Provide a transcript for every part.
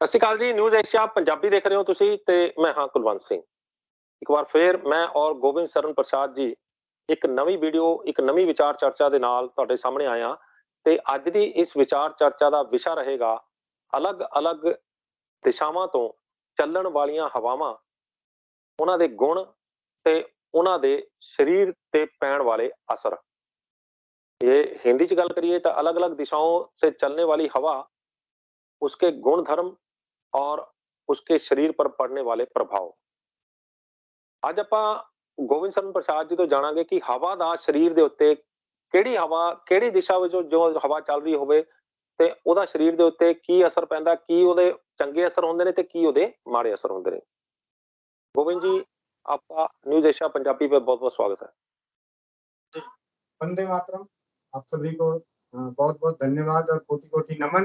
ਸਤਿ ਸ਼੍ਰੀ ਅਕਾਲ ਜੀ। News Asia Punjabi ਦੇਖ ਰਹੇ ਹੋ ਤੁਸੀਂ ਤੇ ਮੈਂ ਹਾਂ ਕੁਲਵੰਤ ਸਿੰਘ। ਇੱਕ ਵਾਰ ਫੇਰ ਮੈਂ ਔਰ ਗੋਬਿੰਦ ਸਰਨ ਪ੍ਰਸਾਦ ਜੀ ਇੱਕ ਨਵੀਂ ਵੀਡੀਓ, ਇੱਕ ਨਵੀਂ ਵਿਚਾਰ ਚਰਚਾ ਦੇ ਨਾਲ ਤੁਹਾਡੇ ਸਾਹਮਣੇ ਆਇਆ ਤੇ ਅੱਜ ਦੀ ਇਸ ਵਿਚਾਰ ਚਰਚਾ ਦਾ ਵਿਸ਼ਾ ਰਹੇਗਾ ਅਲੱਗ-ਅਲੱਗ ਦਿਸ਼ਾਵਾਂ ਤੋਂ ਚੱਲਣ ਵਾਲੀਆਂ ਹਵਾਵਾਂ, ਉਹਨਾਂ ਦੇ ਗੁਣ ਤੇ ਉਹਨਾਂ ਦੇ ਸਰੀਰ ਤੇ ਪੈਣ वाले असर। ये हिंदी च गल करिए तो अलग-अलग दिशाओं से चलने वाली हवा, उसके गुण धर्म और उसके शरीर पर पड़ने वाले प्रभाव। ਅੱਜ ਆਪਾਂ ਗੋਬਿੰਦ ਸਿੰਘ ਪ੍ਰਸਾਦ ਜੀ ਤੋਂ ਜਾਣਾਂਗੇ ਕਿ ਹਵਾ ਦਾ ਸਰੀਰ ਦੇ ਉੱਤੇ ਕਿਹੜੀ ਹਵਾ, ਕਿਹੜੀ ਦਿਸ਼ਾ ਵਿੱਚੋਂ ਜੋ ਹਵਾ ਚੱਲ ਰਹੀ ਹੋਵੇ ਤੇ ਉਹਦਾ ਸਰੀਰ ਦੇ ਉੱਤੇ ਕੀ ਅਸਰ ਪੈਂਦਾ, ਕੀ ਉਹਦੇ ਚੰਗੇ ਅਸਰ ਹੁੰਦੇ ਨੇ ਤੇ ਕੀ ਉਹਦੇ ਮਾੜੇ ਅਸਰ ਹੁੰਦੇ ਨੇ। गोविंद जी, आपका न्यूज एशिया पंजाबी पे बहुत बहुत स्वागत है। वंदे मातरम। आप सभी को बहुत बहुत धन्यवाद और कोटि कोटि नमन।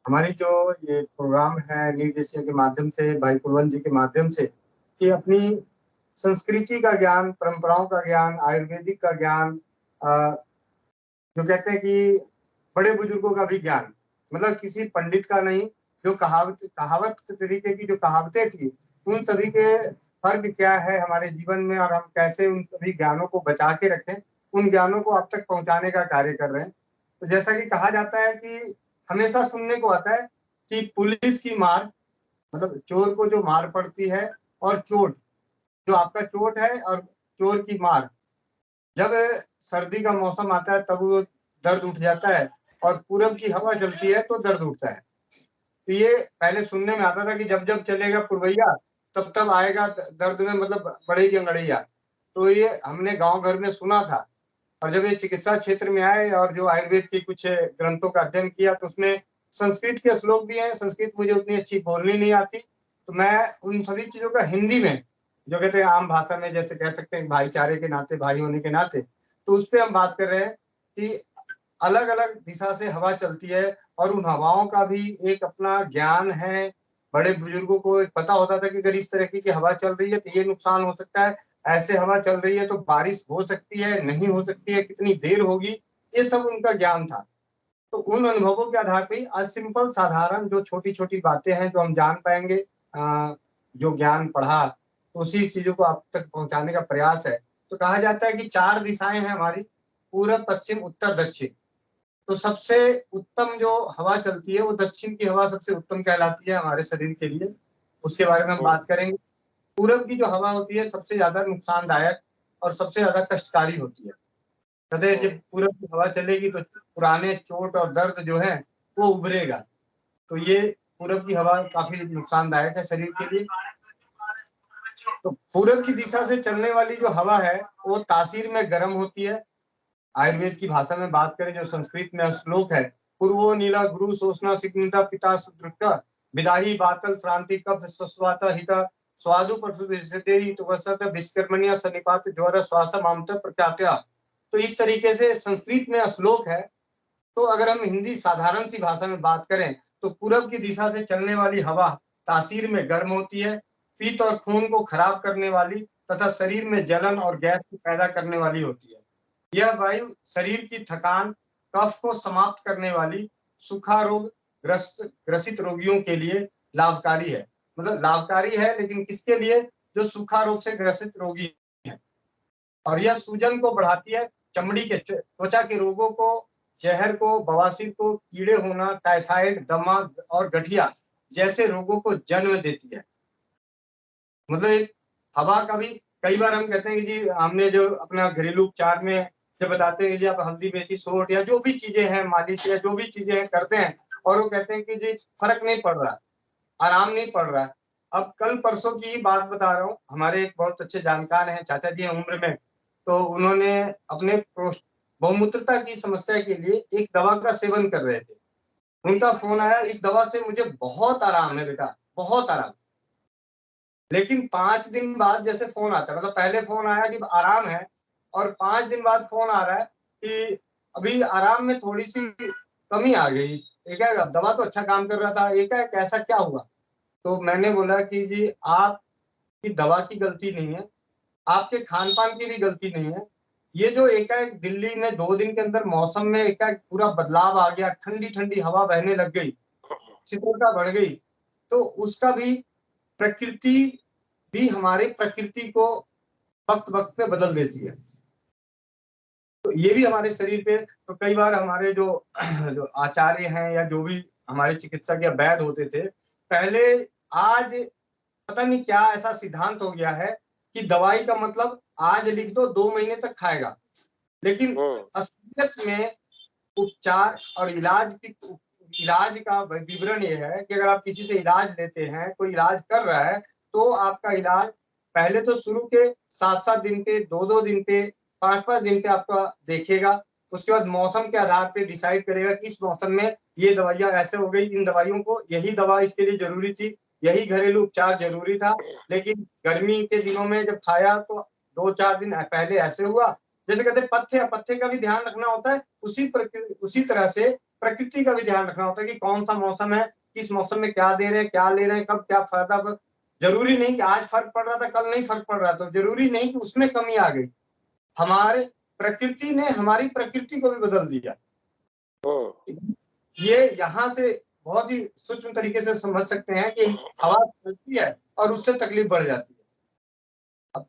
हमारी जो ये प्रोग्राम है न्यूज एशिया के माध्यम से, भाई कुलवंत जी के माध्यम से, कि अपनी संस्कृति का ज्ञान, परंपराओं का ज्ञान, आयुर्वेदिक का ज्ञान, जो कहते हैं कि बड़े बुजुर्गों का भी ज्ञान, मतलब किसी पंडित का नहीं, जो कहावत के तरीके की जो कहावतें थी, उन सभी के फर्क क्या है हमारे जीवन में और हम कैसे उन सभी ज्ञानों को बचा के रखें, उन ज्ञानों को आप तक पहुंचाने का कार्य कर रहे हैं। तो जैसा कि कहा जाता है कि हमेशा सुनने को आता है कि पुलिस की मार, मतलब चोर को जो मार पड़ती है, और चोट, जो आपका चोट है और चोर की मार, जब सर्दी का मौसम आता है तब वो दर्द उठ जाता है, और पूरब की हवा चलती है तो दर्द उठता है। तो ये पहले सुनने में आता था कि जब जब चलेगा पुरवैया तब तब आएगा दर्द में, मतलब बढ़ेगी अंगड़ैया। तो ये हमने गांव घर में सुना था, और जब ये चिकित्सा क्षेत्र में आए और जो आयुर्वेद के कुछ ग्रंथों का अध्ययन किया तो उसमें संस्कृत के श्लोक भी हैं। संस्कृत मुझे उतनी अच्छी बोलनी नहीं आती, तो मैं उन सभी चीजों का हिंदी में, जो कहते हैं आम भाषा में, जैसे कह सकते हैं भाईचारे के नाते, भाई होने के नाते, तो उस पर हम बात कर रहे हैं कि अलग अलग दिशा से हवा चलती है और उन हवाओं का भी एक अपना ज्ञान है। बड़े बुजुर्गों को एक पता होता था कि अगर इस तरह की हवा चल रही है तो ये नुकसान हो सकता है, ऐसे हवा चल रही है तो बारिश हो सकती है, नहीं हो सकती है, कितनी देर होगी, ये सब उनका ज्ञान था। तो उन अनुभवों के आधार पे आज सिंपल साधारण जो छोटी छोटी बातें हैं जो हम जान पाएंगे, जो ज्ञान पढ़ा, तो उसी चीजों को आप तक पहुंचाने का प्रयास है। तो कहा जाता है कि 4 दिशाएं हैं हमारी, पूरब, पश्चिम, उत्तर, दक्षिण। तो सबसे उत्तम जो हवा चलती है वो दक्षिण की हवा सबसे उत्तम कहलाती है हमारे शरीर के लिए, उसके बारे में हम बात करेंगे। पूरब की जो हवा होती है सबसे ज्यादा नुकसानदायक और सबसे ज्यादा कष्टकारी होती है। कहते हैं जब पूरब की हवा चलेगी तो पुराने चोट और दर्द जो है वो उभरेगा। तो ये पूरब की हवा काफी नुकसानदायक है शरीर के लिए। तो पूरब की दिशा से चलने वाली जो हवा है वो तासीर में गर्म होती है। आयुर्वेद की भाषा में बात करें, जो संस्कृत में श्लोक है, पूर्वो नीला गुरु सोचना सिग्निता पिता सुदृक्ता विदाही बातल श्रांति कफ स्वस्वाता हिता स्वादु परसुदेही तो वसत विष्कर्मण्या सनिपात ज्वर श्वास मामत प्रख्यात्या। तो इस तरीके से संस्कृत में श्लोक है। तो अगर हम हिंदी साधारण सी भाषा में बात करें तो पूरब की दिशा से चलने वाली हवा तासीर में गर्म होती है, पित्त और खून को खराब करने वाली तथा शरीर में जलन और गैस को पैदा करने वाली होती है। यह वायु शरीर की थकान, कफ को समाप्त करने वाली, सूखा रोग ग्रसित रोगियों के लिए लाभकारी है। मतलब लाभकारी है, लेकिन किसके लिए? जो सूखा रोग से ग्रसित रोगी है। और यह सूजन को बढ़ाती है, चमड़ी के त्वचा के रोगों को, जहर को, बवासीर को, कीड़े होना, टाइफाइड, दमा और गठिया जैसे रोगों को जन्म देती है। मतलब एक हवा का भी कई बार हम कहते हैं कि जी हमने जो अपना घरेलू उपचार में जो बताते हैं जी आप हल्दी मेथी सोंठ या जो भी चीजें हैं, मालिश या जो भी चीजें हैं करते हैं, और वो कहते हैं कि जी फर्क नहीं पड़ रहा, आराम नहीं पड़ रहा। अब कल परसों की ही बात बता रहा हूँ, हमारे एक बहुत अच्छे जानकार हैं, चाचा जी हैं उम्र में, तो उन्होंने अपने बहुमूत्रता की समस्या के लिए एक दवा का सेवन कर रहे थे। उनका फोन आया, इस दवा से मुझे बहुत आराम है बेटा, बहुत आराम। लेकिन 5 दिन बाद जैसे फोन आता है, मतलब पहले फोन आया कि आराम है, और 5 दिन बाद फोन आ रहा है कि अभी आराम में थोड़ी सी कमी आ गई। एक है दवा तो अच्छा काम कर रहा था, एक है कैसा क्या हुआ? तो मैंने बोला कि जी आपकी दवा की गलती नहीं है, आपके खान पान की भी गलती नहीं है। ये जो एकाएक दिल्ली में 2 दिन के अंदर मौसम में एकाएक पूरा बदलाव आ गया, ठंडी ठंडी हवा बहने लग गई, शीतलता बढ़ गई, तो उसका भी प्रकृति भी हमारे प्रकृति को वक्त-वक्त पे बदल देती है। तो ये भी हमारे शरीर पे, तो कई बार हमारे जो जो आचार्य हैं या जो भी हमारे चिकित्सक या वैद्य होते थे, पहले आज पता नहीं क्या ऐसा सिद्धांत हो गया है कि दवाई का मतलब आज लिख दो 2 महीने तक खाएगा। लेकिन असलियत में उपचार और इलाज का विवरण ये है कि अगर आप किसी से इलाज लेते हैं, कोई इलाज कर रहा है, तो आपका इलाज पहले तो शुरू के 7-7 दिन पे, 2-2 दिन पे, 5-5 दिन पे आपका देखेगा। उसके बाद मौसम के आधार पे डिसाइड करेगा कि इस मौसम में ये दवाइयाँ ऐसे हो गई, इन दवाइयों को यही दवा इसके लिए ज़रूरी थी, यही घरेलू उपचार ज़रूरी था। लेकिन गर्मी के दिनों में जब खाया तो 2-4 दिन पहले ऐसे हुआ। जैसे कहते हैं पथ्य का भी ध्यान रखना होता है, उसी तरह से प्रकृति का भी ध्यान रखना होता है कि कौन-सा मौसम है, किस मौसम में क्या दे रहे हैं, क्या ले रहे हैं, कब क्या फ़ायदा। ज़रूरी नहीं कि आज फ़र्क पड़ रहा था, कल नहीं फ़र्क पड़ रहा, तो ज़रूरी नहीं कि उसमें कमी आ गई। हमारे प्रकृति ने हमारी प्रकृति को भी बदल दिया। ये यहाँ से बहुत ही सूक्ष्म तरीके से समझ सकते हैं कि हवा चलती है और उससे तकलीफ बढ़ जाती है। अब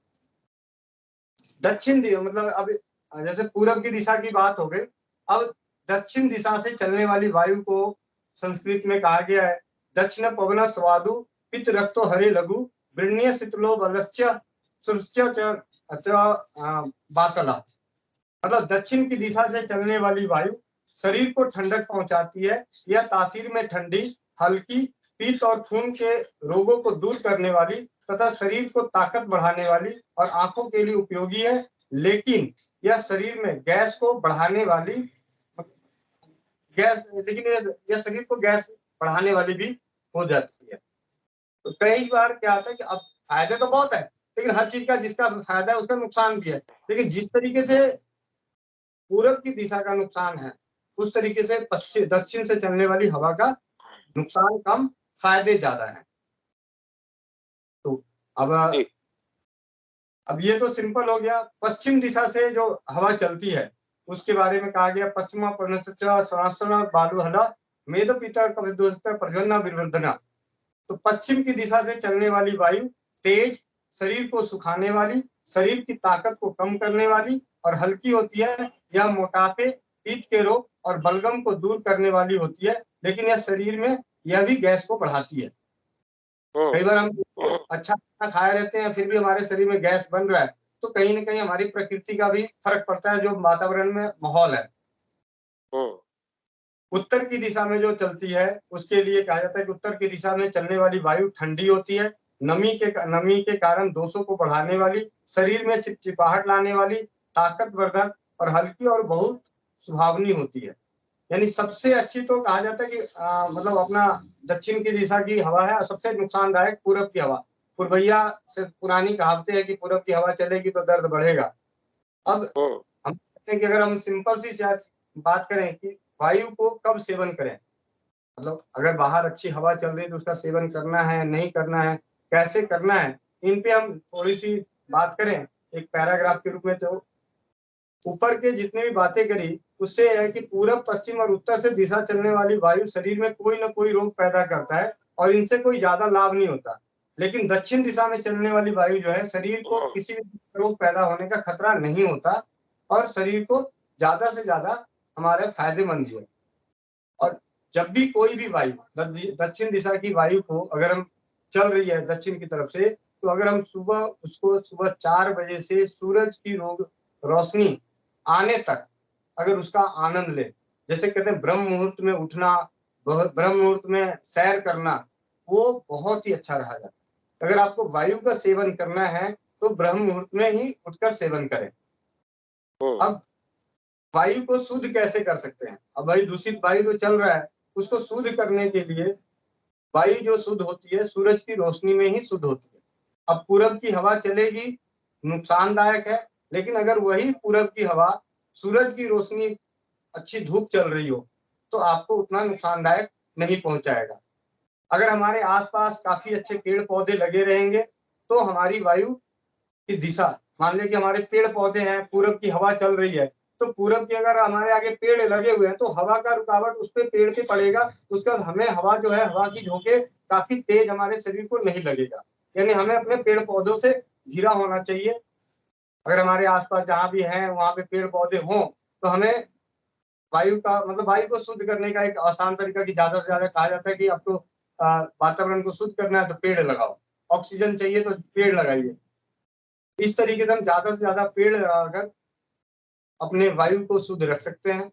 दक्षिण मतलब अब जैसे पूरब की दिशा की बात हो गई, अब दक्षिण दिशा से चलने वाली वायु को संस्कृत में कहा गया है दक्षिण पवन स्वादु पित रक्तो हरे लघु वृण्य शीतलो बलश्च बातला। मतलब दक्षिण की दिशा से चलने वाली वायु शरीर को ठंडक पहुंचाती है। यह तासीर में ठंडी, हल्की, पीत और खून के रोगों को दूर करने वाली तथा शरीर को ताकत बढ़ाने वाली और आंखों के लिए उपयोगी है। लेकिन यह शरीर में गैस को बढ़ाने वाली यह शरीर को गैस बढ़ाने वाली भी हो जाती है। तो कई बार क्या होता है कि अब फायदे तो बहुत है, लेकिन हर चीज का जिसका फायदा है उसका नुकसान भी है। लेकिन जिस तरीके से पूरब की दिशा का नुकसान है, उस तरीके से पश्चिम दक्षिण से चलने वाली हवा का नुकसान कम, फायदे ज्यादा है। तो अब ये तो सिंपल हो गया। पश्चिम दिशा से जो हवा चलती है उसके बारे में कहा गया पश्चिमा बालुहला मेद पिता प्रजन्ना विवर्धना। तो पश्चिम की दिशा से चलने वाली वायु तेज, शरीर को सुखाने वाली, शरीर की ताकत को कम करने वाली और हल्की होती है। यह मोटापे, पीत के रोग और बलगम को दूर करने वाली होती है। लेकिन यह शरीर में यह भी गैस को बढ़ाती है। कई बार हम अच्छा खाना खाए रहते हैं, फिर भी हमारे शरीर में गैस बन रहा है, तो कहीं न कहीं हमारी प्रकृति का भी फर्क पड़ता है, जो वातावरण में माहौल है। उत्तर की दिशा में जो चलती है उसके लिए कहा जाता है कि उत्तर की दिशा में चलने वाली वायु ठंडी होती है, नमी के कारण दोषों को बढ़ाने वाली, शरीर में चिपचिपाहट लाने वाली, ताकतवर्धक और हल्की और बहुत सुहावनी होती है। यानी सबसे अच्छी तो कहा जाता है कि मतलब अपना दक्षिण की दिशा की हवा है और सबसे नुकसानदायक पूरब की हवा। पुरवैया से पुरानी कहावतें हैं कि पूरब की हवा चलेगी तो दर्द बढ़ेगा। अब हम कहते हैं कि अगर हम सिंपल सी बात करें कि वायु को कब सेवन करें, मतलब अगर बाहर अच्छी हवा चल रही है तो उसका सेवन करना है, नहीं करना है, कैसे करना है, इन पे हम थोड़ी सी बात करें एक पैराग्राफ के रूप में। तो ऊपर के जितने भी बातें करी उससे है कि पूरब, पश्चिम और उत्तर से दिशा चलने वाली वायु शरीर में कोई ना कोई रोग पैदा करता है और इनसे कोई ज्यादा लाभ नहीं होता। लेकिन दक्षिण दिशा में चलने वाली वायु जो है शरीर को किसी भी रोग पैदा होने का खतरा नहीं होता और शरीर को ज्यादा से ज्यादा हमारे फायदेमंद है। और जब भी कोई भी वायु दक्षिण दिशा की वायु को अगर हम चल रही है दक्षिण की तरफ से, तो अगर हम सुबह 4 बजे से सूरज की रोशनी आने तक अगर उसका आनंद ले, जैसे कहते हैं ब्रह्म मुहूर्त में उठना, ब्रह्म मुहूर्त में सैर करना, वो बहुत ही अच्छा रहा जाता है। अगर आपको वायु का सेवन करना है तो ब्रह्म मुहूर्त में ही उठकर सेवन करें। अब वायु को शुद्ध कैसे कर सकते हैं? अब भाई दूषित वायु जो चल रहा है उसको शुद्ध करने के लिए वायु जो शुद्ध होती है सूरज की रोशनी में ही शुद्ध होती है। अब पूरब की हवा चलेगी, नुकसानदायक है, लेकिन अगर वही पूरब की हवा सूरज की रोशनी, अच्छी धूप चल रही हो तो आपको उतना नुकसानदायक नहीं पहुंचाएगा। अगर हमारे आसपास काफी अच्छे पेड़ पौधे लगे रहेंगे तो हमारी वायु की दिशा, मान लें कि हमारे पेड़ पौधे हैं, पूरब की हवा चल रही है, तो पूरब के अगर हमारे आगे पेड़ लगे हुए हैं तो हवा का रुकावट उस पे पेड़ पे पड़ेगा, उसके बाद हमें हवा जो है, हवा की झोंके काफी तेज हमारे शरीर को नहीं लगेगा। यानी हमें अपने पेड़ पौधों से घिरा होना चाहिए। अगर हमारे आसपास जहाँ भी हैं वहाँ पे पेड़ पौधे हों तो हमें वायु का मतलब वायु को शुद्ध करने का एक आसान तरीका कि ज्यादा से ज्यादा कहा जाता है कि आपको वातावरण को शुद्ध करना है तो पेड़ लगाओ, ऑक्सीजन चाहिए तो पेड़ लगाइए। इस तरीके से हम ज्यादा से ज्यादा पेड़ लगाकर अपने वायु को शुद्ध रख सकते हैं।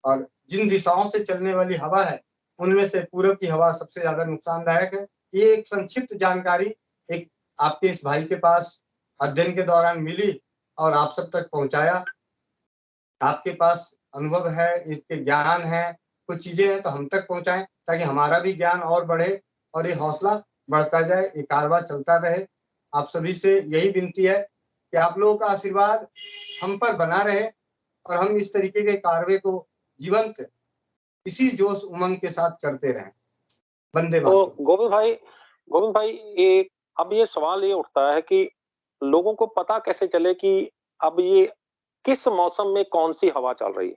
और जिन दिशाओं से चलने वाली हवा है उनमें से पूरब की हवा सबसे ज्यादा नुकसानदायक है। ये एक संक्षिप्त जानकारी एक आपके इस भाई के पास अध्ययन के दौरान मिली और आप सब तक पहुंचाया। आपके पास अनुभव है, इसके ज्ञान है, कुछ चीजें हैं तो हम तक पहुंचाएं ताकि हमारा भी ज्ञान और बढ़े और ये हौसला बढ़ता जाए, ये कारवां चलता रहे। आप सभी से यही विनती है कि आप लोगों का आशीर्वाद हम पर बना रहे और हम इस तरीके के कार्य को जीवंत इसी जोश उमंग के साथ करते रहें। वंदे तो मातरम। गोविंद भाई अब ये सवाल ये उठता है कि लोगों को पता कैसे चले कि अब ये किस मौसम में कौन सी हवा चल रही है,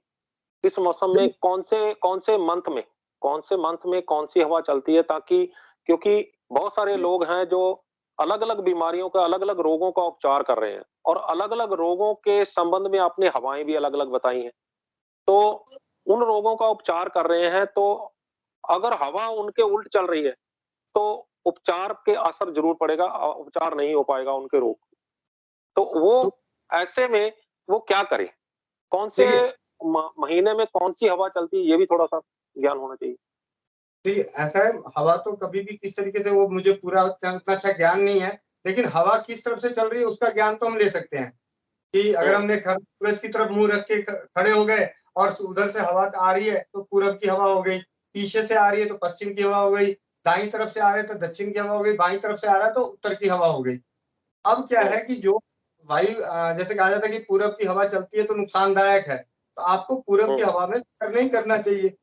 किस मौसम में कौन से मंथ में कौन सी हवा चलती है, ताकि क्योंकि बहुत सारे लोग हैं जो अलग अलग बीमारियों का, अलग अलग रोगों का उपचार कर रहे हैं और अलग अलग रोगों के संबंध में आपने हवाएं भी अलग अलग बताई हैं। तो उन रोगों का उपचार कर रहे हैं, तो अगर हवा उनके उल्ट चल रही है तो उपचार के असर जरूर पड़ेगा, उपचार नहीं हो पाएगा उनके रोग। तो वो तो ऐसे में वो क्या करे, कौन से देखिए महीने में कौन सी हवा चलती है, ये भी थोड़ा सा ज्ञान होना चाहिए। देखिए ऐसा है, हवा तो कभी भी किस तरीके से वो मुझे पूरा उतना अच्छा ज्ञान नहीं है, लेकिन हवा किस तरफ से चल रही है उसका ज्ञान तो हम ले सकते हैं। कि अगर हम्म। हमने सूरज की तरफ मुंह रख के खड़े हो गए और उधर से हवा आ रही है तो पूरब की हवा हो गई, पीछे से आ रही है तो पश्चिम की हवा हो गई, दाईं तरफ से आ रहे तो दक्षिण की हवा हो गई, बाईं तरफ से आ रहा है तो उत्तर की हवा हो गई। अब क्या हम्म। है कि जो वायु जैसे कहा जाता है कि पूरब की हवा चलती है तो नुकसानदायक है, तो आपको पूरब की हम्म। हवा में सफर नहीं करना चाहिए।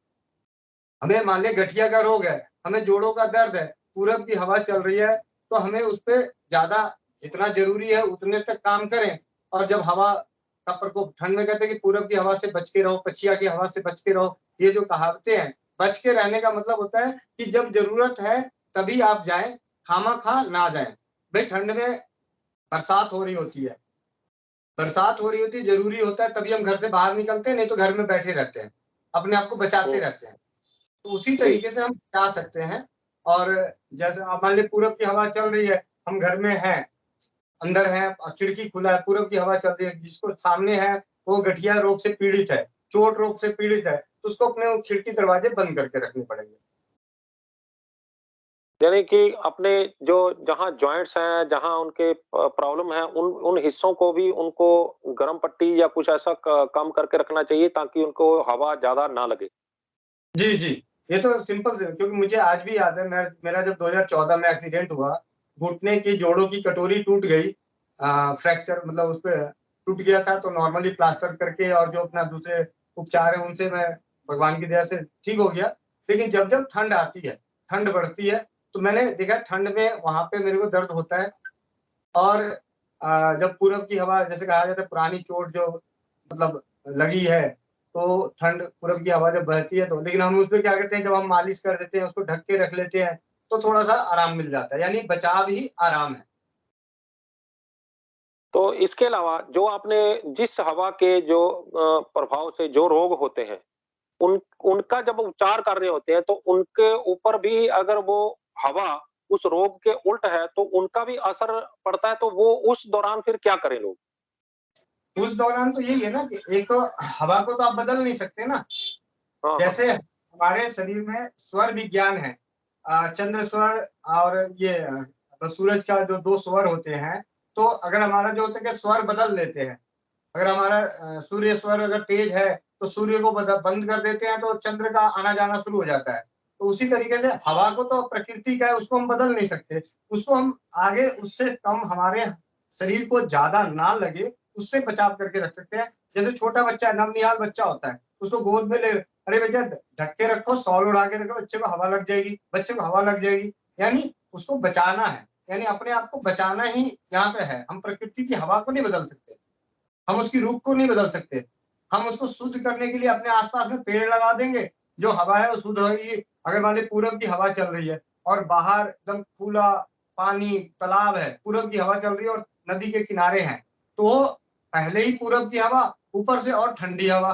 हमें मान लिया गठिया का रोग है, हमें जोड़ों का दर्द है, पूरब की हवा चल रही है तो हमें उस पे ज्यादा जितना जरूरी है उतने तक काम करें। और जब हवा का प्रकोप, ठंड में कहते हैं कि पूरब की हवा से बच के रहो, पछिया की हवा से बच के रहो, ये जो कहावतें हैं, बच के रहने का मतलब होता है कि जब जरूरत है तभी आप जाएं, खामा-खा ना जाएं। भाई ठंड में बरसात हो रही होती है, बरसात हो रही होती है, ज़रूरी होता है तभी हम घर से बाहर निकलते हैं, नहीं तो घर में बैठे रहते हैं, अपने आप को बचाते हम्म। रहते हैं। तो उसी जी। तरीके से हम बचा सकते हैं। और जैसे आप मान लीजिए पूरब की हवा चल रही है, हम घर में हैं, अंदर हैं, खिड़की खुला है, पूरब की हवा चल रही है, जिसको सामने है वो गठिया रोग से पीड़ित है, चोट रोग से पीड़ित है, तो उसको अपने वो खिड़की दरवाजे बंद करके रखने पड़ेंगे। यानी कि अपने जो जहाँ जॉइंट्स हैं, जहाँ उनके प्रॉब्लम है, उन उन हिस्सों को भी उनको गर्म पट्टी या कुछ ऐसा कम करके रखना चाहिए ताकि उनको हवा ज्यादा ना लगे। जी, जी। ये तो सिंपल से, क्योंकि मुझे आज भी याद है, मेरा जब 2014 में एक्सीडेंट हुआ, घुटने की जोड़ों की कटोरी टूट गई, फ्रैक्चर मतलब उसपे टूट गया था, तो नॉर्मली प्लास्टर करके और जो अपना दूसरे उपचार हैं उनसे मैं भगवान की दया से ठीक हो गया। लेकिन जब-जब ठंड आती है, ठंड बढ़ती है, तो मैंने देखा ठंड में वहाँ पे मेरे को दर्द होता है। और जब पूरब की हवा, जैसे कहा जाता है पुरानी चोट जो मतलब लगी है, तो ठंड पूरब की हवा जब बहती है तो, लेकिन हम उसपे क्या करते हैं, जब हम मालिश कर देते हैं, उसको ढक के रख लेते हैं, तो थोड़ा-सा आराम मिल जाता है, यानी बचाव ही आराम है। तो इसके अलावा जो आपने जिस हवा के जो प्रभाव से जो रोग होते हैं, उन उनका जब उपचार कर रहे होते हैं तो उनके ऊपर भी अगर वो हवा उस रोग के उल्ट है तो उनका भी असर पड़ता है, तो वो उस दौरान फिर क्या करें लोग? उस दौरान तो यही है ना कि एक तो हवा को तो आप बदल नहीं सकते ना। हाँ, हाँ। जैसे हमारे शरीर में स्वर विज्ञान है, चंद्र स्वर और ये सूरज का जो 2 स्वर होते हैं, तो अगर हमारा जो होता है कि स्वर बदल लेते हैं। अगर हमारा सूर्य स्वर अगर तेज है, तो सूर्य को बंद कर देते हैं, तो चंद्र का आना-जाना शुरू हो जाता है। तो उसी तरीके से हवा को तो प्रकृति का है, उसको हम बदल नहीं सकते। उसको हम आगे उससे कम हमारे शरीर को ज़्यादा ना लगे, उससे बचाव करके रख सकते हैं। जैसे छोटा बच्चा, नवनिहाल बच्चा होता है, उसको गोद में ले, अरे भैया ढक के रखो, शॉल ओढ़ा के रखो, बच्चे को हवा लग जाएगी, बच्चे को हवा लग जाएगी। यानी उसको बचाना है, यानी अपने आप को बचाना ही यहाँ पे है। हम प्रकृति की हवा को नहीं बदल सकते। हम उसकी रूख को नहीं बदल सकते। हम उसको शुद्ध करने के लिए अपने आसपास में पेड़ लगा देंगे, जो हवा है वो शुद्ध होगी। अगर मान लीजिए पूरब की हवा चल रही है और बाहर एकदम खुला पानी, तालाब है, पूरब की हवा चल रही है और नदी के किनारे हैं, तो पहले ही पूरब की हवा, ऊपर से और ठंडी हवा,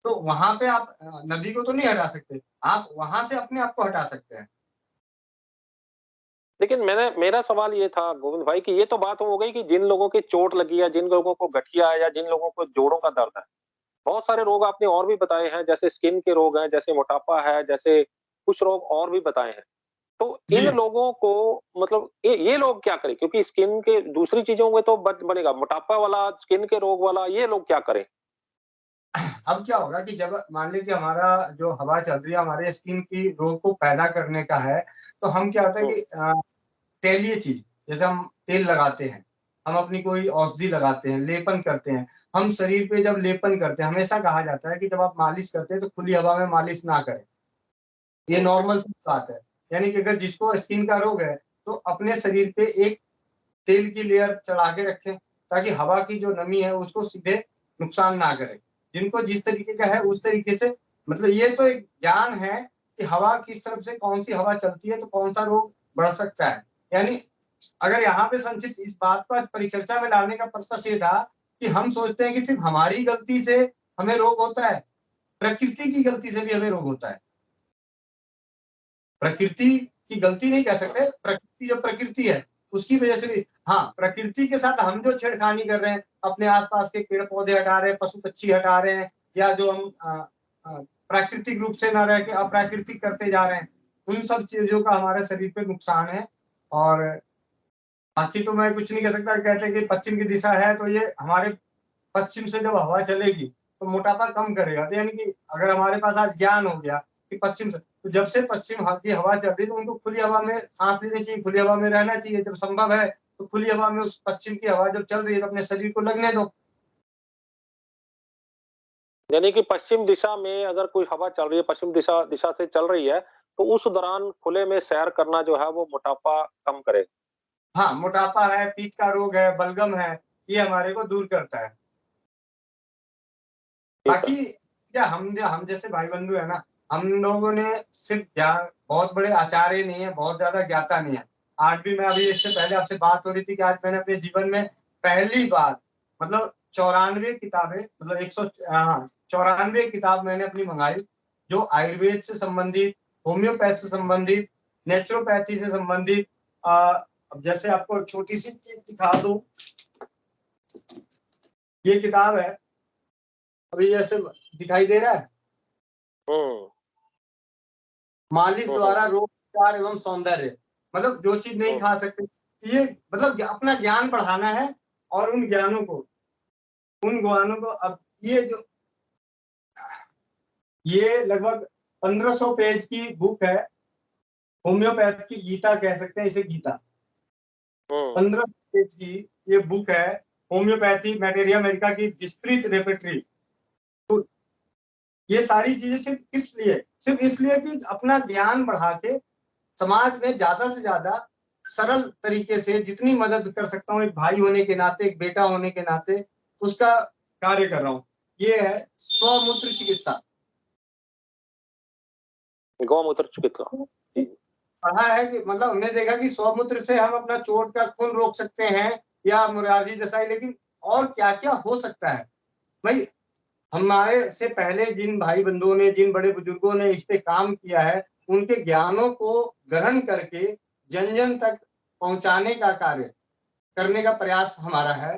तो वहां पे आप नदी को तो नहीं हटा सकते, आप वहां से अपने आप को हटा सकते हैं। लेकिन मेरा सवाल ये था गोविंद भाई कि ये तो बात हो गई कि जिन लोगों की चोट लगी है, जिन लोगों को गठिया है या जिन लोगों को जोड़ों का दर्द है। बहुत सारे रोग आपने और भी बताए हैं, जैसे स्किन के रोग हैं, जैसे मोटापा है, जैसे कुछ रोग और भी बताए हैं। तो इन जी। लोगों को मतलब ये लोग क्या करें, क्योंकि स्किन के दूसरी चीजों में तो बनेगा, मोटापा वाला, स्किन के रोग वाला, ये लोग क्या करें? अब क्या होगा कि जब मान लीजिए कि हमारा जो हवा चल रही है हमारे स्किन की रोग को पैदा करने का है, तो हम क्या होता है हम्म। कि तेलीय चीज, जैसे हम तेल लगाते हैं, हम अपनी कोई औषधि लगाते हैं, लेपन करते हैं। हम शरीर पे जब लेपन करते हैं, हमेशा कहा जाता है कि जब आप मालिश करते हैं तो खुली हवा में मालिश ना करें। ये हम्म। नॉर्मल सी बात है। यानी कि अगर जिसको स्किन का रोग है, तो अपने शरीर पे एक तेल की लेयर चढ़ा के रखें, ताकि हवा की जो नमी है उसको सीधे नुकसान ना करे। जिनको जिस तरीके का है उस तरीके से, मतलब ये तो एक ज्ञान है कि हवा किस तरफ से कौन-सी हवा चलती है तो कौन-सा रोग बढ़ सकता है। यानी अगर यहाँ पे संक्षिप्त इस बात को आज परिचर्चा में लाने का पर्पस ये था कि हम सोचते हैं कि सिर्फ हमारी गलती से हमें रोग होता है, प्रकृति की गलती से भी हमें रोग होता है। प्रकृति की गलती नहीं कह सकते, प्रकृति जो प्रकृति है, उसकी वजह से भी, हाँ, प्रकृति के साथ हम जो छेड़खानी कर रहे हैं, अपने आस-पास के पेड़-पौधे हटा रहे हैं, पशु-पक्षी हटा रहे हैं, या जो हम प्राकृतिक रूप से ना रह के अप्राकृतिक करते जा रहे हैं, उन सब चीज़ों का हमारे शरीर पे नुकसान है। और बाकी तो मैं कुछ नहीं कह सकता। कहते हैं कि पश्चिम की दिशा है, तो ये हमारे पश्चिम से जब हवा चलेगी, तो मोटापा कम करेगा। तो यानी कि अगर हमारे पास आज ज्ञान हो गया कि पश्चिम से, तो जब से पश्चिम की हवा चल रही है, तो उनको खुली हवा में साँस लेनी चाहिए, खुली हवा में रहना चाहिए। जब संभव है, तो खुली हवा में उस पश्चिम की हवा जब चल रही है, तो अपने शरीर को लगने दो। यानी कि पश्चिम दिशा में अगर कोई हवा चल रही है, पश्चिम दिशा दिशा से चल रही है, तो उस दौरान खुले में सैर करना जो है वो मोटापा कम करेगा। हाँ, मोटापा है, पीत का रोग है, बलगम है, ये हमारे को दूर करता है। ठीक है। बाकी क्या हम जैसे भाई-बंधु है ना, हम लोगों ने सिर्फ ज्ञान, बहुत बड़े आचार्य नहीं है, बहुत ज़्यादा ज्ञाता नहीं है। आज भी मैं अभी इससे पहले आपसे बात हो रही थी कि आज मैंने अपने जीवन में पहली बार, मतलब 94 किताबें, मतलब 94 किताब मैंने अपनी मँगाई, जो आयुर्वेद से संबंधित, होम्योपैथ से संबंधित, नेचुरोपैथी से संबंधित। अब जैसे आपको छोटी-सी चीज़ दिखा दूँ, ये किताब है, अभी जैसे दिखाई दे रहा है? हम्म। मालिश हम्म। द्वारा रोग उपचार एवं सौंदर्य, मतलब जो चीज नहीं हम्म। खा सकते, ये मतलब अपना ज्ञान बढ़ाना है। और उन ज्ञानों को अब ये जो, ये लगभग 1500 पेज की बुक है, होम्योपैथ की गीता कह सकते हैं इसे, गीता। हम्म। 1500 पेज की ये बुक है, होम्योपैथी मटेरिया अमेरिका की विस्तृत रेपेट्री। तो ये सारी चीजें सिर्फ इसलिए कि अपना ज्ञान बढ़ा के समाज में ज्यादा से ज्यादा सरल तरीके से जितनी मदद कर सकता हूँ, एक भाई होने के नाते, एक बेटा होने के नाते, उसका कार्य कर रहा हूँ। ये है स्वमूत्र चिकित्सा। गौमूत्र चिकित्सा। जी। पढ़ा है कि मतलब हमने देखा कि स्वमूत्र से हम अपना चोट का खून रोक सकते हैं, या मुरारजी देसाई, लेकिन और क्या क्या हो सकता है भाई। हमारे से पहले जिन भाई बंधुओं ने, जिन बड़े बुजुर्गों ने इस पे काम किया है, उनके ज्ञानों को ग्रहण करके जन जन तक पहुंचाने का कार्य करने का प्रयास हमारा है।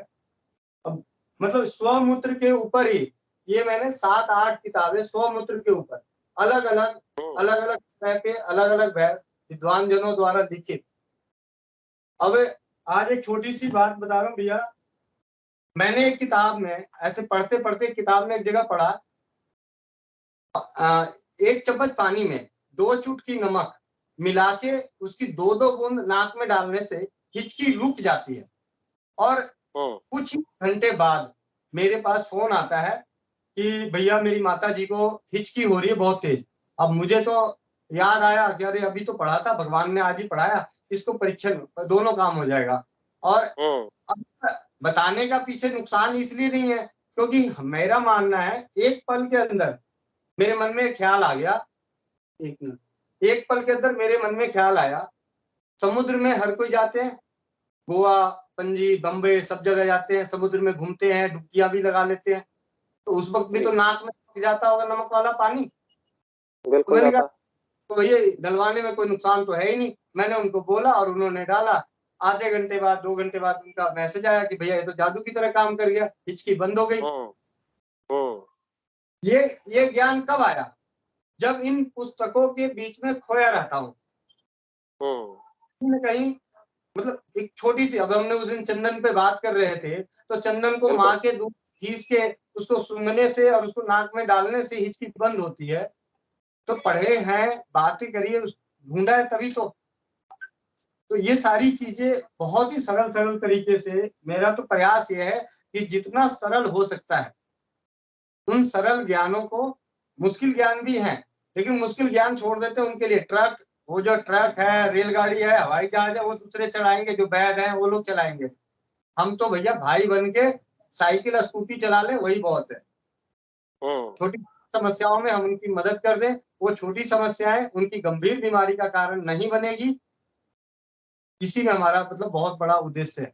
अब मतलब स्वमूत्र के ऊपर ही ये मैंने 7-8 किताबें स्वमूत्र के ऊपर, अलग अलग हम्म। अलग अलग समय पे अलग अलग विद्वान जनों द्वारा लिखित। अब आज एक छोटी सी बात बता रहा हूँ भैया। मैंने एक किताब में ऐसे पढ़ते पढ़ते किताब में एक जगह पढ़ा, एक चम्मच पानी में 2 चुटकी नमक मिला के उसकी 2-2 बूंद नाक में डालने से हिचकी रुक जाती है। और हम्म। कुछ ही घंटे बाद मेरे पास फ़ोन आता है कि भैया मेरी माताजी को हिचकी हो रही है बहुत तेज़। अब मुझे तो याद आया कि अरे अभी तो पढ़ा था, भगवान ने आज ही पढ़ाया, इसको परीक्षण दोनों काम हो जाएगा। और हम्म। अब बताने का पीछे नुकसान इसलिए नहीं है क्योंकि मेरा मानना है एक पल के अंदर मेरे मन में ख्याल आ गया, एक मिनट, एक पल के अंदर मेरे मन में ख्याल आया, समुद्र में हर कोई जाते हैं, गोवा, पणजी, बम्बई सब जगह जाते हैं, समुद्र में घूमते हैं, डुबकियां भी लगा लेते हैं, तो उस वक्त भी तो नाक में जाता होगा नमक वाला पानी। तो बिल्कुल मैंने कहा जाता। तो भैया डलवाने में कोई नुकसान तो है ही नहीं। मैंने उनको बोला और उन्होंने डाला। आधे घंटे बाद 2 घंटे बाद उनका मैसेज आया कि भैया ये तो जादू की तरह काम कर गया, हिचकी बंद हो गई। हम्म। हम्म। ये ज्ञान कब आया? जब इन पुस्तकों के बीच में खोया रहता हूँ। हम्म। कहीं न कहीं मतलब एक छोटी-सी, अब हमने उस दिन चंदन पे बात कर रहे थे, तो चंदन को बिल्कुल। माँ के दूध घीस के उसको सूंघने से और उसको नाक में डालने से हिचकी बंद होती है। तो पढ़े हैं, बातें करी है, ढूँढा है तभी तो। तो ये सारी चीज़ें बहुत ही सरल-सरल तरीके से, मेरा तो प्रयास ये है कि जितना सरल हो सकता है, उन सरल ज्ञानों को, मुश्किल ज्ञान भी हैं, लेकिन मुश्किल ज्ञान छोड़ देते हैं उनके लिए। वो जो ट्रक है, रेलगाड़ी है, हवाई जहाज है, वो दूसरे चलाएँगे, जो वैद हैं वो लोग चलाएँगे। हम तो भैया भाई बन के साइकिल, स्कूटी चला लें वही बहुत है। हम्म। छोटी समस्याओं में हम उनकी मदद कर दें, वो छोटी समस्याएँ उनकी गंभीर बीमारी का कारण नहीं बनेगी, इसी में हमारा मतलब बहुत बड़ा उद्देश्य है।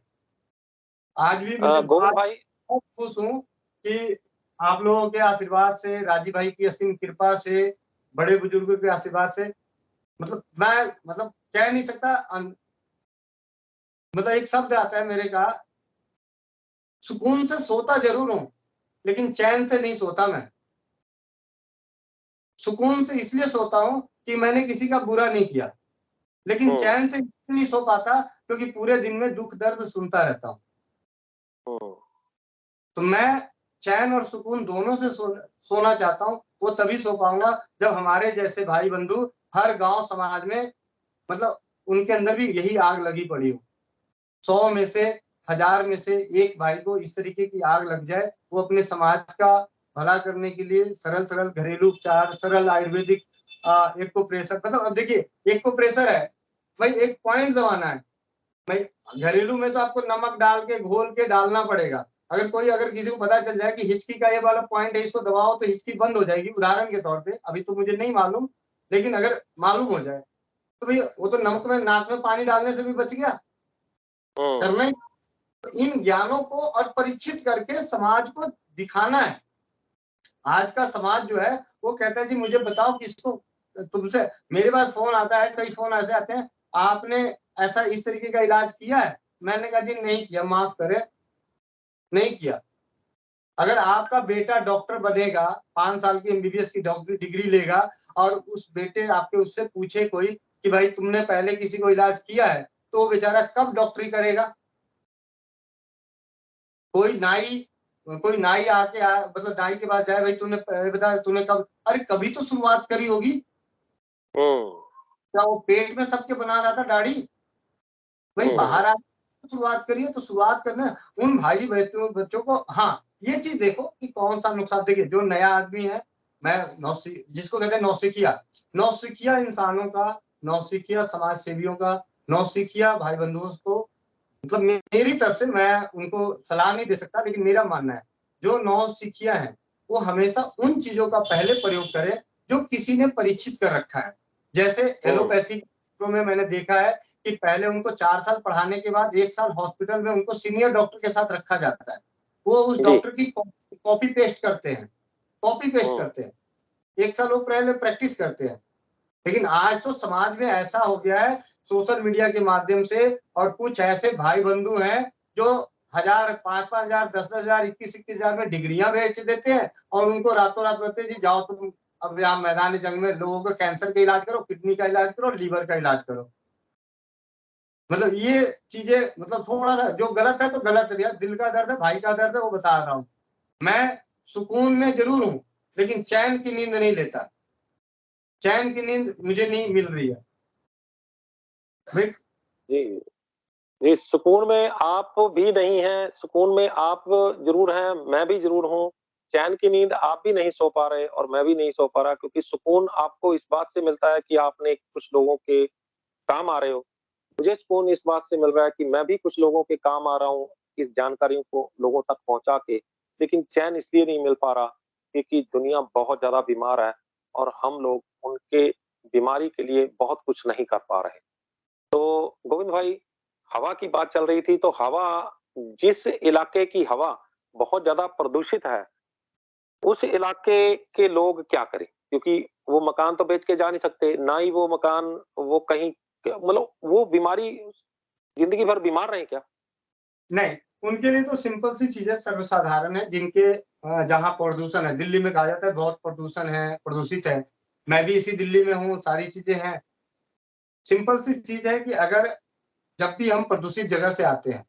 आज भी मुझे गोविंद बहुत भाई। बहुत खुश हूँ कि आप लोगों के आशीर्वाद से, राजीव भाई की असीम कृपा से, बड़े बुजुर्गों के आशीर्वाद से, मतलब मैं मतलब कह नहीं सकता मतलब एक शब्द आता है मेरे का, सुकून से सोता ज़रूर हूँ, लेकिन चैन से नहीं सोता मैं। सुकून से इसलिए सोता हूँ कि मैंने किसी का बुरा नहीं किया, लेकिन हम्म। चैन से इसलिए नहीं सो पाता क्योंकि पूरे दिन में दुःख दर्द सुनता रहता हूँ। हम्म। तो मैं चैन और सुकून दोनों से सोना चाहता हूँ। वो तभी सो पाऊँगा जब हमारे जैसे भाई-बंधु हर गाँव समाज में मतलब उनके अंदर भी यही आग लगी पड़ी हो। 100 में से, 1000 में से 1 भाई को इस तरीके की आग लग जाए, वो अपने समाज का भला करने के लिए सरल-सरल घरेलू उपचार, सरल आयुर्वेदिक एक्यूप्रेशर, मतलब अब देखिए एक्यूप्रेशर है, भाई एक पॉइंट दबाना है। भाई घरेलू में तो आपको नमक डाल के, घोल के डालना पड़ेगा। अगर किसी को पता चल जाए कि हिचकी का ये वाला पॉइंट है, इसको दबाओ तो हिचकी बंद हो जाएगी, उदाहरण के तौर पे, अभी तो मुझे नहीं मालूम, लेकिन अगर मालूम हो जाए, तो भई वो तो नमक में नाक में पानी डालने से भी बच गया। हम्म। करना ही इन ज्ञानों को और परीक्षित करके समाज को दिखाना है। आज का समाज जो है, वो कहता है जी मुझे बताओ किसको तुमसे मेरे पास फ़ोन आता है, कई फ़ोन ऐसे आते हैं, आपने ऐसा इस तरीके का इलाज किया है? मैंने कहा जी नहीं किया, माफ़ करें, नहीं किया। अगर आपका बेटा डॉक्टर बनेगा, 5 साल की एमबीबीएस की डॉक्टरी डिग्री लेगा और उस बेटे आपके उससे पूछे कोई कि भाई तुमने पहले किसी को इलाज किया है, तो वो बेचारा कब डॉक्टरी करेगा? कोई नाई आके मतलब नाई के पास जाए, भाई तूने बता तूने कब, अरे कभी तो शुरुआत करी होगी। हम्म। क्या वो पेट में सबके बना रहा था दाढ़ी? भाई हम्म। बाहर आके शुरुआत करिए, तो शुरुआत करना उन भाई बच्चों को। हाँ, ये चीज़ देखो कि कौन-सा नुकसान, देखिए जो नया आदमी है, मैं जिसको कहते हैं नौसिखिया इंसानों का, नौसिखिया समाज सेवियों का, नौसिखिया भाई-बंधुओं को, मतलब मेरी तरफ से मैं उनको सलाह नहीं दे सकता, लेकिन मेरा मानना है, जो नौसिखिया हैं, वो हमेशा उन चीज़ों का पहले प्रयोग करें, जो किसी ने परीक्षित कर रखा है। जैसे हम्म। एलोपैथी में मैंने देखा है कि पहले उनको 4 साल पढ़ाने के बाद 1 साल हॉस्पिटल में उनको सीनियर डॉक्टर के साथ रखा जाता है। वो उस जी। डॉक्टर की कॉपी पेस्ट करते हैं, कॉपी पेस्ट हम्म। करते हैं। 1 साल वो पहले प्रैक्टिस करते हैं। लेकिन आज तो समाज में ऐसा हो गया है, सोशल मीडिया के माध्यम से, और कुछ ऐसे भाई-बंधु हैं, जो 1000, 5-5 हज़ार, 10-10 हज़ार, 21-21 हज़ार में डिग्रियाँ बेच देते हैं और उनको रातों-रात बोलते हैं, "जी जाओ तुम अब यहाँ मैदान जंग में लोगों को कैंसर का इलाज करो, किडनी का इलाज करो, लीवर का इलाज करो।" मतलब ये चीज़ें मतलब थोड़ा-सा जो गलत है तो गलत है भैया, दिल का दर्द है, भाई का दर्द है, वो बता रहा हूँ। मैं सुकून में ज़रूर हूँ, लेकिन चैन की नींद नहीं लेता। चैन की नींद मुझे नहीं मिल रही है। भई जी। जी, सुकून में आप भी नहीं हैं, सुकून में आप ज़रूर हैं, मैं भी ज़रूर हूँ। चैन की नींद आप भी नहीं सो पा रहे और मैं भी नहीं सो पा रहा, क्योंकि सुकून आपको इस बात से मिलता है कि आपने कुछ लोगों के काम आ रहे हो। मुझे सुकून इस बात से मिल रहा है कि मैं भी कुछ लोगों के काम आ रहा हूँ, इस जानकारियों को लोगों तक पहुँचा के। लेकिन चैन इसलिए नहीं मिल पा रहा क्योंकि दुनिया बहुत ज्यादा बीमार है और हम लोग उनके बीमारी के लिए बहुत कुछ नहीं कर पा रहे। तो गोविंद भाई, हवा की बात चल रही थी, तो हवा, जिस इलाके की हवा बहुत ज्यादा प्रदूषित है, उस इलाके के लोग क्या करें? क्योंकि वो मकान तो बेच के जा नहीं सकते, ना ही वो मकान, वो कहीं मतलब वो बीमारी जिंदगी भर बीमार रहे क्या? नहीं, उनके लिए तो सिंपल सी चीज़ है, सर्वसाधारण है, जिनके जहाँ प्रदूषण है, दिल्ली में कहा जाता है बहुत प्रदूषण है, प्रदूषित है। मैं भी इसी दिल्ली में हूँ, सारी चीज़ें हैं। सिंपल सी चीज़ है कि अगर जब भी हम प्रदूषित जगह से आते हैं,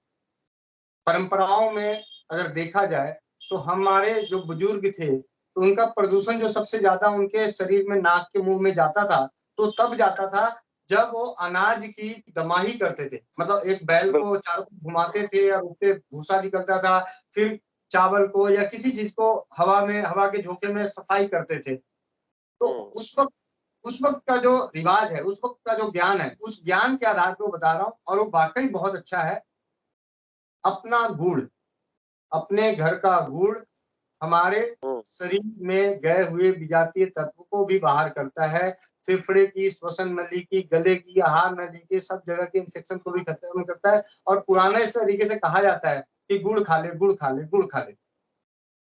परंपराओं में अगर देखा जाए, तो हमारे जो बुजुर्ग थे, तो उनका प्रदूषण जो सबसे ज़्यादा उनके शरीर में, नाक के मुँह में जाता था, तो तब जाता था जब वो अनाज की दमाही करते थे। मतलब एक बैल बिल्कुल। को चारों तरफ घुमाते थे और उससे भूसा निकलता था, फिर चावल को या किसी चीज़ को हवा के झोंके में सफाई करते थे। तो हम्म। उस वक़्त का जो रिवाज है, उस वक़्त का जो ज्ञान है, उस ज्ञान के आधार पे वो बता रहा हूँ और वो वाक़ई बहुत अच्छा है। अपना गुड़, अपने घर का गुड़ हमारे हम्म। शरीर में गए हुए विजातीय तत्व को भी बाहर करता है, फेफड़े की, श्वसन नली की, गले की, आहार नली की, सब जगह के इन्फेक्शन को भी खत्म करता है और पुराना इस तरीके से कहा जाता है कि गुड़ खा ले, गुड़ खा ले, गुड़ खा ले।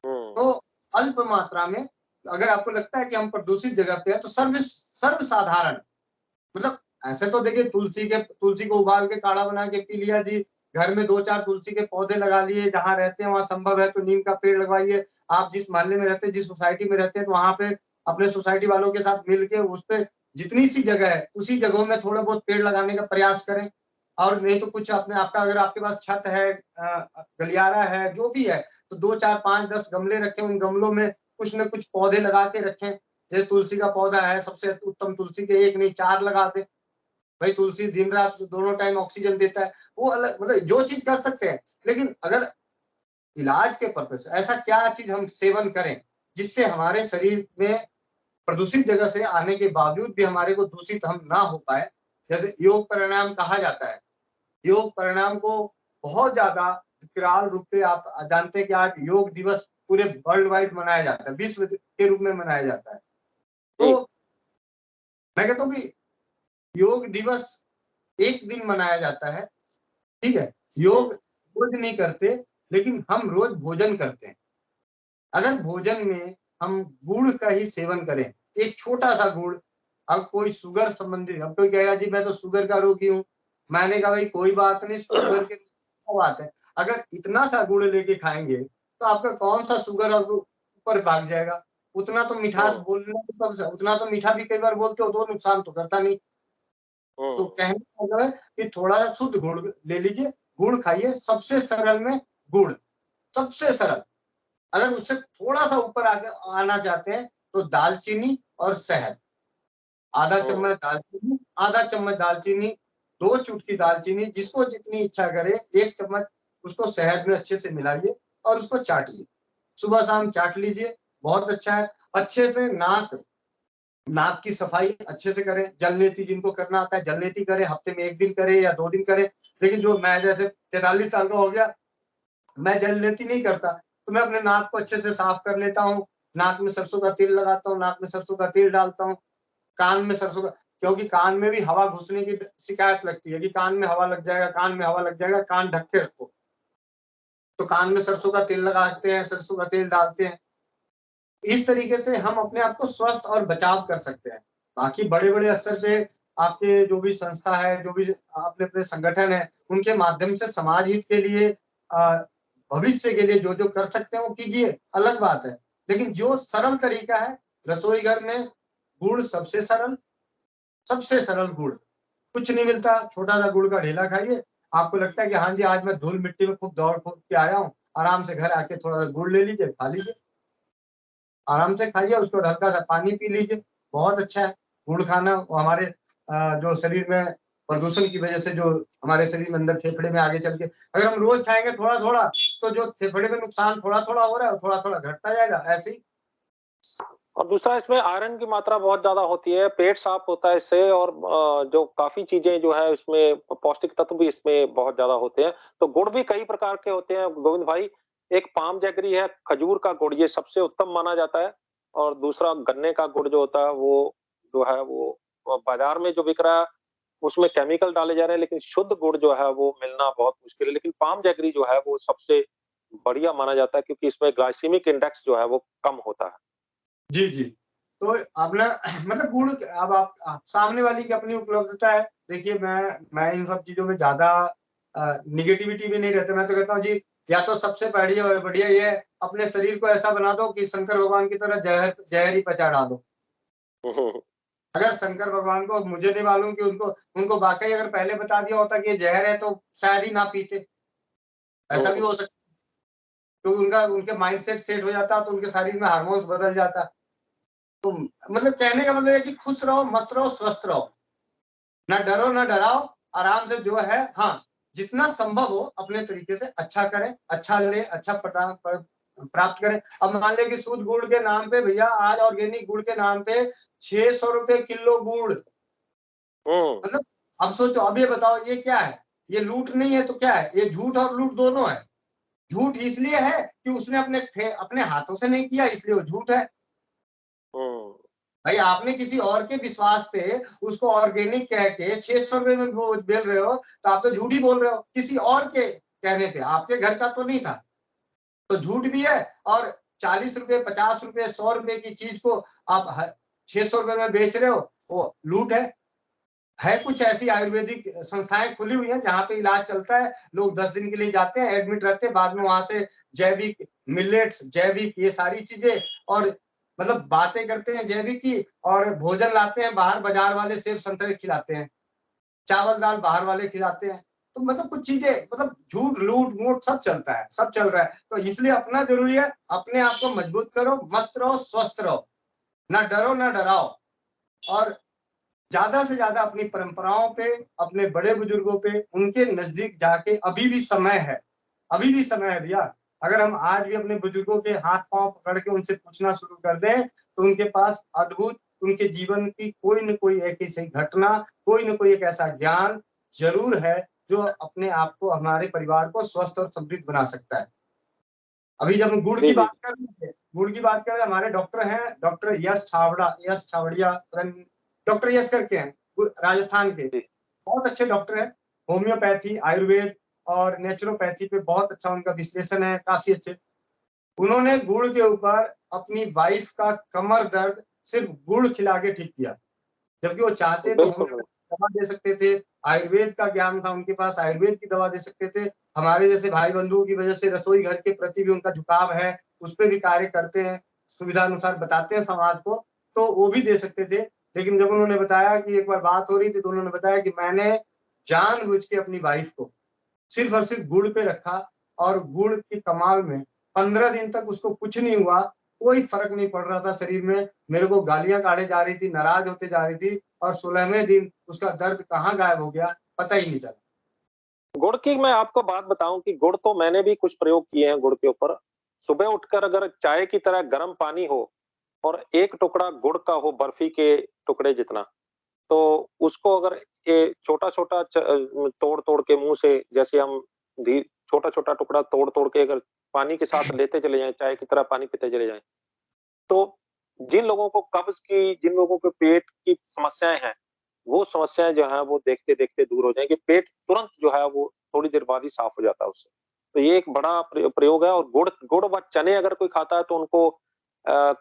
हम्म। तो अल्प मात्रा में अगर आपको लगता है कि हम प्रदूषित जगह पे हैं, तो सर्वसाधारण मतलब ऐसे तो देखिए तुलसी को उबाल के काढ़ा बना के पी लिया जी, घर में 2-4 तुलसी के पौधे लगा लिए, जहाँ रहते हैं वहाँ संभव है तो नीम का पेड़ लगवाइए। आप जिस मोहल्ले में रहते हैं, जिस सोसाइटी में रहते हैं, तो वहाँ पे अपने सोसाइटी वालों के साथ मिल के उसपे जितनी सी जगह है, उसी जगहों में थोड़ा बहुत पेड़ लगाने का प्रयास करें। और नहीं तो कुछ अपने आपका अगर आपके पास छत है, गलियारा है, जो भी है, तो 2, 4, 5, 10 गमले रखें, उन गमलों में कुछ न कुछ पौधे लगा के रखें। जैसे तुलसी का पौधा है, सबसे उत्तम तुलसी के 1 नहीं 4 लगा दें। भाई तुलसी दिन-रात दोनों टाइम ऑक्सीजन देता है, वो अलग मतलब जो चीज़ कर सकते हैं। लेकिन अगर इलाज के पर्पज़ से ऐसा क्या चीज़ हम सेवन करें, जिससे हमारे शरीर में प्रदूषित जगह से आने के बावजूद भी हमारे को दूषित हम ना हो पाएँ। जैसे योग प्राणायाम कहा जाता है। योग परिणाम को बहुत ज़्यादा विकराल रूप से आप जानते हैं कि आज योग दिवस पूरे वर्ल्ड वाइड मनाया जाता है, विश्व के रूप में मनाया जाता है। जी। तो मैं कहता हूँ कि योग दिवस 1 दिन मनाया जाता है, ठीक है? हम्म। योग रोज़ नहीं करते, लेकिन हम रोज़ भोजन करते हैं। अगर भोजन में हम गुड़ का ही सेवन करें, एक छोटा-सा गुड़, अब कोई शुगर संबंधित अब कोई कहेगा जी मैं तो शुगर का रोगी हूँ। मैंने कहा भाई कोई बात नहीं शुगर के क्या बात है। अगर इतना सा गुड़ लेके खाएँगे, तो आपका कौन-सा शुगर अब ऊपर भाग जाएगा। उतना तो मिठास हम्म। बोलने उतना तो मीठा भी कई बार बोलते हो तो नुकसान तो करता नहीं। तो हम्म। कहने का मतलब है कि थोड़ा-सा शुद्ध गुड़ ले लीजिए, गुड़ खाइए, सबसे सरल में गुड़, सबसे सरल। अगर उससे थोड़ा-सा ऊपर आगे आना चाहते हैं, तो दालचीनी और शहद। आधा हम्म। चम्मच दालचीनी, आधा चम्मच दालचीनी, 2 चुटकी दालचीनी, जिसको जितनी इच्छा करे, 1 चम्मच उसको शहद में अच्छे से मिलाइए और उसको चाटिए। सुबह-शाम चाट लीजिए, बहुत अच्छा है। अच्छे से नाक नाक की सफाई अच्छे से करें, जलनेती जिनको करना आता है जलनेती करें, हफ्ते में 1 दिन करें या 2 दिन करें। लेकिन जो मैं जैसे 43 साल का हो गया, मैं जलनेती नहीं करता, तो मैं अपने नाक को अच्छे से साफ कर लेता हूँ, नाक में सरसों का तेल लगाता हूँ, नाक में सरसों का तेल डालता हूँ, कान में सरसों का क्योंकि कान में भी हवा घुसने की शिकायत लगती है कि कान में हवा लग जाएगा, कान में हवा लग जाएगा, कान ढक के रखो। तो कान में सरसों का तेल लगाते हैं, सरसों का तेल डालते हैं। इस तरीके से हम अपने आप को स्वस्थ और बचाव कर सकते हैं। बाकी बड़े-बड़े स्तर पे आपके जो भी संस्था है, जो भी अपने-अपने संगठन है, उनके माध्यम से समाज हित के लिए अ, भविष्य के लिए जो-जो कर सकते हैं वो कीजिए, अलग बात है। लेकिन जो सरल तरीका है, रसोई घर में गुड़ सबसे सरल गुड़। कुछ नहीं मिलता, छोटा-सा गुड़ का ढेला खाइए, आपको लगता है कि हाँ जी, आज मैं धूल-मिट्टी में खूब दौड़-कूद के आया हूँ, आराम से घर आके थोड़ा-सा गुड़ ले लीजिए, खा लीजिए। आराम से खाइए, उसको हल्का-सा पानी पी लीजिए, बहुत अच्छा है। गुड़ खाना वो हमारे जो शरीर में प्रदूषण की वजह से जो हमारे शरीर में अंदर फेफड़े में आगे चल के अगर हम रोज़ खाएँगे थोड़ा-थोड़ा, तो जो फेफड़े में नुकसान थोड़ा-थोड़ा हो रहा है, वो थोड़ा-थोड़ा घटता जाएगा, ऐसे ही और दूसरा, इसमें आयरन की मात्रा बहुत ज़्यादा होती है, पेट साफ होता है इससे, और जो काफ़ी चीज़ें जो है इसमें पौष्टिक तत्व भी इसमें बहुत ज़्यादा होते हैं। तो गुड़ भी कई प्रकार के होते हैं गोविंद भाई। एक पाम जैगरी है, खजूर का गुड़, ये सबसे उत्तम माना जाता है और दूसरा गन्ने का गुड़ जो होता है वो जो है वो बाजार में जो बिक रहा है उसमें केमिकल डाले जा रहे हैं, लेकिन शुद्ध गुड़ जो है वो मिलना बहुत मुश्किल है। लेकिन पाम जैगरी जो है वो सबसे बढ़िया माना जाता है क्योंकि इसमें ग्लाइसेमिक इंडेक्स जो है वो कम होता है। जी, जी। तो आपने मतलब गुड़ अब आप सामने वाली की अपनी उपलब्धता है। देखिए मैं इन सब चीज़ों में ज़्यादा नेगेटिविटी भी नहीं रहता। मैं तो कहता हूँ जी, या तो सबसे बढ़िया बढ़िया ये है अपने शरीर को ऐसा बना दो कि शंकर भगवान की तरह ज़हर ही पचा डालो। अगर शंकर भगवान को मुझे नहीं मालूम कि उनको उनको वाक़ई अगर पहले बता दिया होता कि ये ज़हर है तो शायद ही ना पीते। ऐसा भी हो सकता है। तो उनका उनके माइंडसेट सेट हो जाता तो उनके शरीर में हार्मोन्स बदल जाता। तो मतलब कहने का मतलब है कि खुश रहो, मस्त रहो, स्वस्थ रहो। ना डरो, ना डराओ, आराम से जो है हाँ, जितना संभव हो अपने तरीके से अच्छा करें, अच्छा लें, अच्छा प्राप्त करें। अब मान लें कि शुद्ध गुड़ के नाम पे भैया आज ऑर्गेनिक गुड़ के नाम पे ₹600 किलो गुड़। हुँ, मतलब अब सोचो, अब ये बताओ ये क्या है? ये लूट नहीं है तो क्या है? ये झूठ और लूट दोनों है। झूठ इसलिए है कि उसने अपने हाथों से नहीं किया इसलिए वो झूठ है। हुँ। भाई आपने किसी और के विश्वास पे उसको ऑर्गेनिक कह के ₹600 में वो बेच रहे हो, तो आप तो झूठ ही बोल रहे हो, किसी और के कहने पे, आपके घर का तो नहीं था। तो झूठ भी है और ₹40, ₹50, ₹100 की चीज़ को आप ह ₹600 में बेच रहे हो, वो लूट है। है कुछ ऐसी आयुर्वेदिक संस्थाएँ खुली हुई हैं जहाँ पे इलाज चलता है, लोग 10 दिन के लिए जाते हैं, एडमिट रहते हैं, बाद में वहाँ से जैविक मिलेट्स, जैविक ये सारी चीज़ें और मतलब बातें करते हैं जैविक की और भोजन लाते हैं बाहर बाज़ार वाले सेब संतरे खिलाते हैं, चावल-दाल बाहर वाले खिलाते हैं। तो मतलब कुछ चीज़ें मतलब झूठ, लूट-मूट सब चलता है, सब चल रहा है। तो इसलिए अपना ज़रूरी है, अपने आप को मजबूत करो, मस्त रहो, स्वस्थ रहो, ना डरो, ना डराओ और ज़्यादा से ज़्यादा अपनी परंपराओं पे, अपने बड़े बुजुर्गों पे, उनके नज़दीक जाके अभी भी समय है। अभी भी समय है भैया। अगर हम आज भी अपने बुजुर्गों के हाथ-पाँव पकड़ के उनसे पूछना शुरू कर दें, तो उनके पास अद्भुत उनके जीवन की कोई न कोई एक ऐसी घटना, कोई न कोई एक ऐसा ज्ञान ज़रूर है, जो अपने आप को, हमारे परिवार को स्वस्थ और समृद्ध बना सकता है। अभी जब हम गुड़ जी, की जी, बात कर रहे थे, गुड़ की बात कर रहे हैं, हमारे डॉक्टर हैं, डॉक्टर यश छावड़िया पता नहीं डॉक्टर यश करके हैं, राजस्थान के। जी। बहुत अच्छे डॉक्टर हैं, होम्योपैथी, आयुर्वेद और नेचुरोपैथी पे बहुत अच्छा उनका विश्लेषण है, काफ़ी अच्छे। उन्होंने गुड़ के ऊपर अपनी वाइफ़ का कमर दर्द सिर्फ़ गुड़ खिला के ठीक किया। जबकि वो चाहते तो बिल्कुल, बिल्कुल। होम्योपैथी दवा दे सकते थे, आयुर्वेद का ज्ञान था उनके पास, आयुर्वेद की दवा दे सकते थे। हमारे जैसे भाई-बंधुओं की वजह से रसोई घर के प्रति भी उनका झुकाव है, उस पे भी कार्य करते हैं, सुविधा अनुसार बताते हैं समाज को, तो वो भी दे सकते थे। लेकिन जब उन्होंने बताया कि एक बार बात हो रही थी, तो उन्होंने बताया कि मैंने जानबूझ के अपनी वाइफ़ को सिर्फ़ और सिर्फ़ गुड़ पे रखा और गुड़ के कमाल में 15 दिन तक उसको कुछ नहीं हुआ, कोई फ़र्क नहीं पड़ रहा था शरीर में। मेरे को गालियाँ काढ़े जा रही थी, नाराज़ होते जा रही थी और 16वें दिन उसका दर्द कहाँ गायब हो गया, पता ही नहीं चला। गुड़ की मैं आपको बात बताऊँ कि गुड़ तो मैंने भी कुछ प्रयोग किए हैं गुड़ के ऊपर। सुबह उठकर अगर चाय की तरह गर्म पानी हो और 1 टुकड़ा गुड़ का हो बर्फ़ी के टुकड़े जितना, तो उसको अगर ये छोटा-छोटा तोड़-तोड़ के मुँह से जैसे हम धी छोटा-छोटा टुकड़ा तोड़-तोड़ के अगर पानी के साथ लेते चले जाएँ, चाय की तरह पानी पीते चले जाएँ, तो जिन लोगों को कब्ज़ की, जिन लोगों को पेट की समस्याएँ हैं, वो समस्याएँ जो हैं वो देखते-देखते दूर हो जाएँगी। पेट तुरंत जो है वो थोड़ी देर बाद ही साफ़ हो जाता है उससे। तो ये एक बड़ा प्रयोग है और गुड़ गुड़ व चने अगर कोई खाता है तो उनको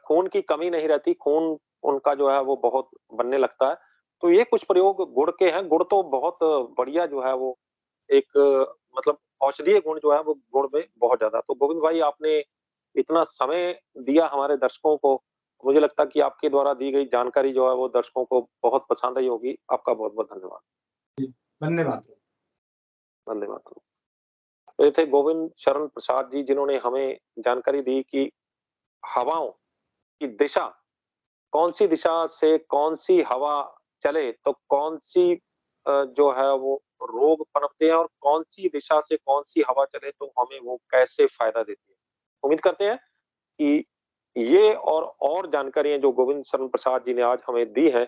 खून की कमी नहीं रहती, खून उनका जो है वो बहुत बनने लगता है। तो ये कुछ प्रयोग गुड़ के हैं। गुड़ तो बहुत बढ़िया जो है वो एक मतलब औषधीय गुण जो है वो गुड़ में बहुत ज़्यादा। तो गोविंद भाई आपने इतना समय दिया हमारे दर्शकों को, मुझे लगता है कि आपके द्वारा दी गई जानकारी जो है वो दर्शकों को बहुत पसंद आई होगी। आपका बहुत-बहुत धन्यवाद। धन्यवाद। धन्यवाद। तो ये थे गोविंद शरण प्रसाद जी जिन्होंने हमें जानकारी दी कि हवाओं की दिशा, कौन-सी दिशा से कौन-सी हवा चले तो कौन-सी जो है वो रोग पनपते हैं और कौन-सी दिशा से कौन-सी हवा चले तो हमें वो कैसे फ़ायदा देती है। उम्मीद करते हैं कि ये और जानकारियाँ जो गोविंद शरण प्रसाद जी ने आज हमें दी हैं,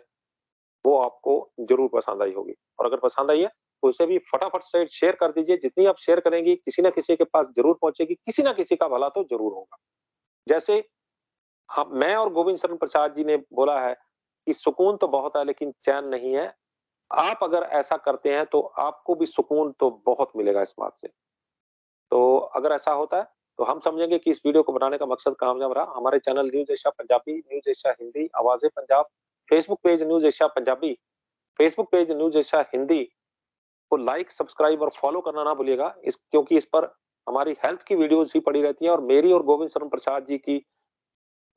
वो आपको ज़रूर पसंद आई होगी और अगर पसंद आई है तो उसे भी फटाफट से शेयर कर दीजिए। जितनी आप शेयर करेंगी, किसी न किसी के पास ज़रूर पहुँचेगी, किसी न किसी का भला तो ज़रूर होगा। जैसे हम मैं और गोविंद शरण प्रसाद जी ने बोला है कि सुकून तो बहुत है लेकिन चैन नहीं है। आप अगर ऐसा करते हैं तो आपको भी सुकून तो बहुत मिलेगा इस बात से। तो अगर ऐसा होता है तो हम समझेंगे कि इस वीडियो को बनाने का मकसद कामयाब रहा। हमारे channel News Asia Punjabi, News Asia Hindi, Awaaze Punjab, Facebook page News Asia Punjabi, Facebook page News Asia Hindi को लाइक, सब्सक्राइब और फॉलो करना ना भूलिएगा। क्योंकि इस पर हमारी हेल्थ की वीडियोज़ ही पड़ी रहती हैं और मेरी और गोविंद शरण प्रसाद जी की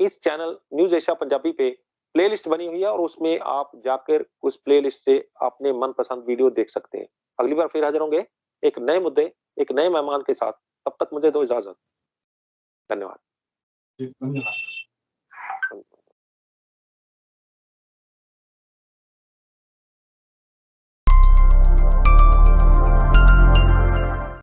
इस चैनल न्यूज़ एशिया पंजाबी पे प्लेलिस्ट बनी हुई है और उसमें आप जाकर उस प्लेलिस्ट से अपने मनपसंद वीडियो देख सकते हैं। अगली बार फिर हाज़िर होंगे एक नए मुद्दे, एक नए मेहमान के साथ। तब तक मुझे दो इजाज़त। धन्यवाद। जी, धन्यवाद।